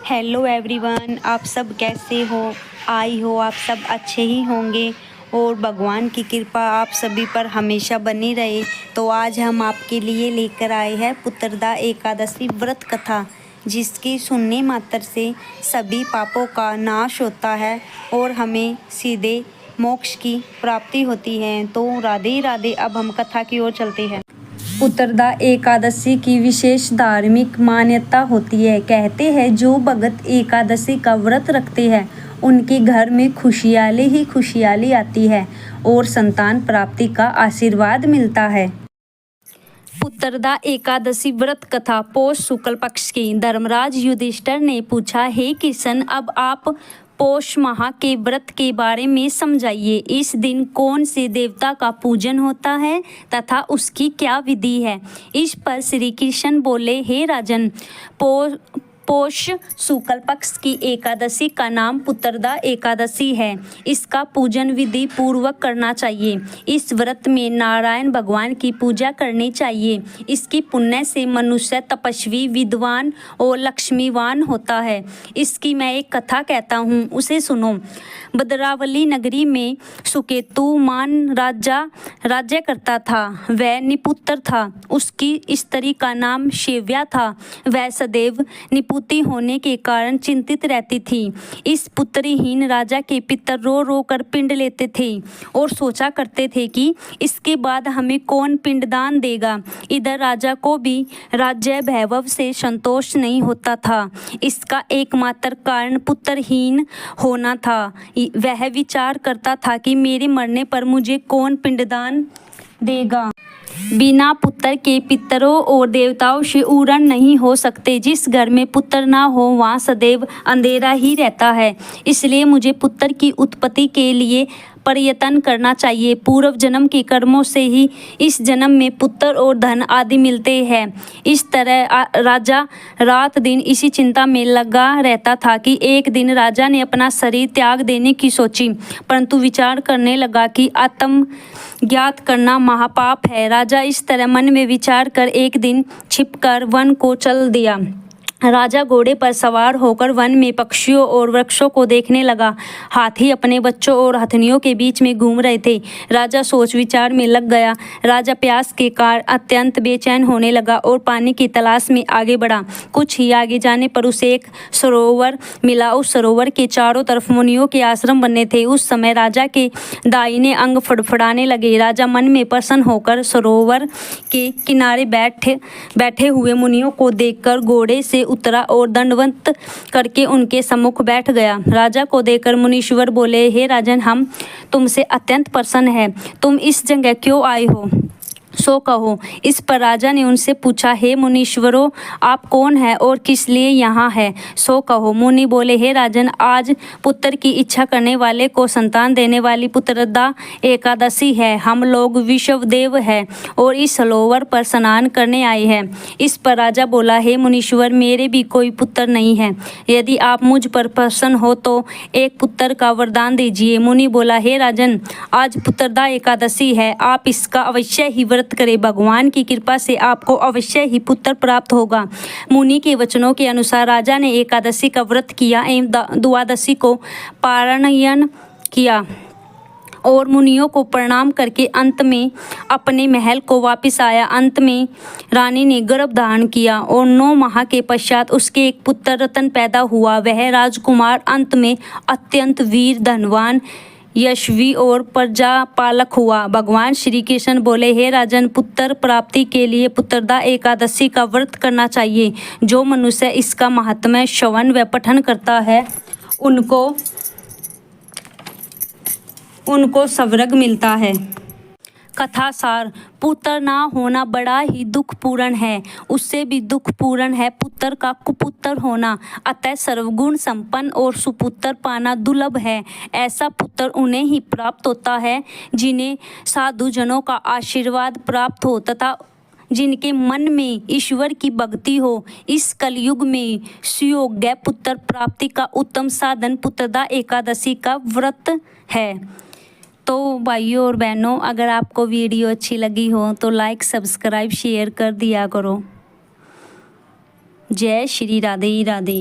Hello everyone, आप सब कैसे हो। आई हो आप सब अच्छे ही होंगे और भगवान की कृपा आप सभी पर हमेशा बनी रहे। तो आज हम आपके लिए लेकर आए हैं पुत्रदा एकादशी व्रत कथा, जिसकी सुनने मात्र से सभी पापों का नाश होता है और हमें सीधे मोक्ष की प्राप्ति होती है। तो राधे राधे। अब हम कथा की ओर चलते हैं। पुत्रदा एकादशी की विशेष धार्मिक मान्यता होती है। कहते हैं जो भगत एकादशी का व्रत रखते हैं उनके घर में खुशहाली ही खुशहाली आती है और संतान प्राप्ति का आशीर्वाद मिलता है। पुत्रदा एकादशी व्रत कथा पौष शुक्ल पक्ष की। धर्मराज युधिष्ठिर ने पूछा, हे किशन, अब आप पौष माह के व्रत के बारे में समझाइए। इस दिन कौन से देवता का पूजन होता है तथा उसकी क्या विधि है। इस पर श्री कृष्ण बोले, हे राजन, पौष शुक्ल पक्ष की एकादशी का नाम पुत्रदा एकादशी है। इसका पूजन विधि पूर्वक करना चाहिए। इस व्रत में नारायण भगवान की पूजा करनी चाहिए। इसकी पुण्य से मनुष्य तपस्वी, विद्वान और लक्ष्मीवान होता है। इसकी मैं एक कथा कहता हूँ, उसे सुनो। भद्रावली नगरी में सुकेतुमान राजा राज्य करता था। वह निपुत्र था। उसकी स्त्री का नाम शेव्या था। वह सदैव निपुत्री होने के कारण चिंतित रहती थी। इस पुत्रहीन राजा के पितर रो रो कर पिंड लेते थे और सोचा करते थे कि इसके बाद हमें कौन पिंडदान देगा। इधर राजा को भी राज्य वैभव से संतोष नहीं होता था। इसका एकमात्र कारण पुत्रहीन होना था। वह विचार करता था कि मेरे मरने पर मुझे कौन पिंडदान देगा। बिना पुत्र के पितरों और देवताओं से उरण नहीं हो सकते। जिस घर में पुत्र ना हो वहाँ सदैव अंधेरा ही रहता है। इसलिए मुझे पुत्र की उत्पत्ति के लिए प्रयत्न करना चाहिए। पूर्व जन्म के कर्मों से ही इस जन्म में पुत्र और धन आदि मिलते हैं। इस तरह राजा रात दिन इसी चिंता में लगा रहता था कि एक दिन राजा ने अपना शरीर त्याग देने की सोची, परंतु विचार करने लगा कि आत्म ज्ञात करना महापाप है। राजा इस तरह मन में विचार कर एक दिन छिपकर वन को चल दिया। राजा घोड़े पर सवार होकर वन में पक्षियों और वृक्षों को देखने लगा। हाथी अपने बच्चों और हथनियों के बीच में घूम रहे थे। राजा सोच विचार में लग गया। राजा प्यास के कारण अत्यंत बेचैन होने लगा और पानी की तलाश में आगे बढ़ा। कुछ ही आगे जाने पर उसे एक सरोवर मिला। उस सरोवर के चारों तरफ मुनियों के आश्रम बने थे। उस समय राजा के दाहिने अंग फड़फड़ाने लगे। राजा मन में प्रसन्न होकर सरोवर के किनारे बैठे हुए मुनियों को देखकर घोड़े से उतरा और दंडवत करके उनके सम्मुख बैठ गया। राजा को देखकर मुनीश्वर बोले, हे राजन, हम तुमसे अत्यंत प्रसन्न हैं। तुम इस जगह क्यों आए हो, सो कहो। इस पर राजा ने उनसे पूछा, हे मुनीश्वरों, आप कौन हैं और किस लिए यहाँ है, सो कहो। मुनि बोले, हे राजन, आज पुत्र की इच्छा करने वाले को संतान देने वाली पुत्रदा एकादशी है। हम लोग विश्वदेव हैं और इस सरोवर पर स्नान करने आए हैं। इस पर राजा बोला, हे मुनीश्वर, मेरे भी कोई पुत्र नहीं है। यदि आप मुझ पर प्रसन्न हो तो एक पुत्र का वरदान दीजिए। मुनि बोला, हे राजन, आज पुत्रदा एकादशी है। आप इसका अवश्य ही व्रत करें। भगवान की कृपा से आपको अवश्य ही पुत्र प्राप्त होगा। मुनि के वचनों के अनुसार राजा ने एकादशी का व्रत किया एवं द्वादशी को पारायण किया और मुनियों को प्रणाम करके अंत में अपने महल को वापस आया। अंत में रानी ने गर्भ धारण किया और 9 माह के पश्चात उसके एक पुत्र रतन पैदा हुआ। वह राजकुमार अंत में अत्यंत वीर, धनवान, यशस्वी और प्रजापालक हुआ। भगवान श्री कृष्ण बोले, हे राजन, पुत्र प्राप्ति के लिए पुत्रदा एकादशी का व्रत करना चाहिए। जो मनुष्य इसका महात्म्य श्रवण व पठन करता है उनको स्वर्ग मिलता है। कथा सार। पुत्र ना होना बड़ा ही दुखपूर्ण है। उससे भी दुखपूर्ण है पुत्र का कुपुत्र होना। अतः सर्वगुण संपन्न और सुपुत्र पाना दुर्लभ है। ऐसा पुत्र उन्हें ही प्राप्त होता है जिन्हें साधुजनों का आशीर्वाद प्राप्त हो तथा जिनके मन में ईश्वर की भक्ति हो। इस कलयुग में सुयोग्य पुत्र प्राप्ति का उत्तम साधन पुत्रदा एकादशी का व्रत है। तो भाइयों और बहनों, अगर आपको वीडियो अच्छी लगी हो तो लाइक, सब्सक्राइब, शेयर कर दिया करो। जय श्री राधे राधे।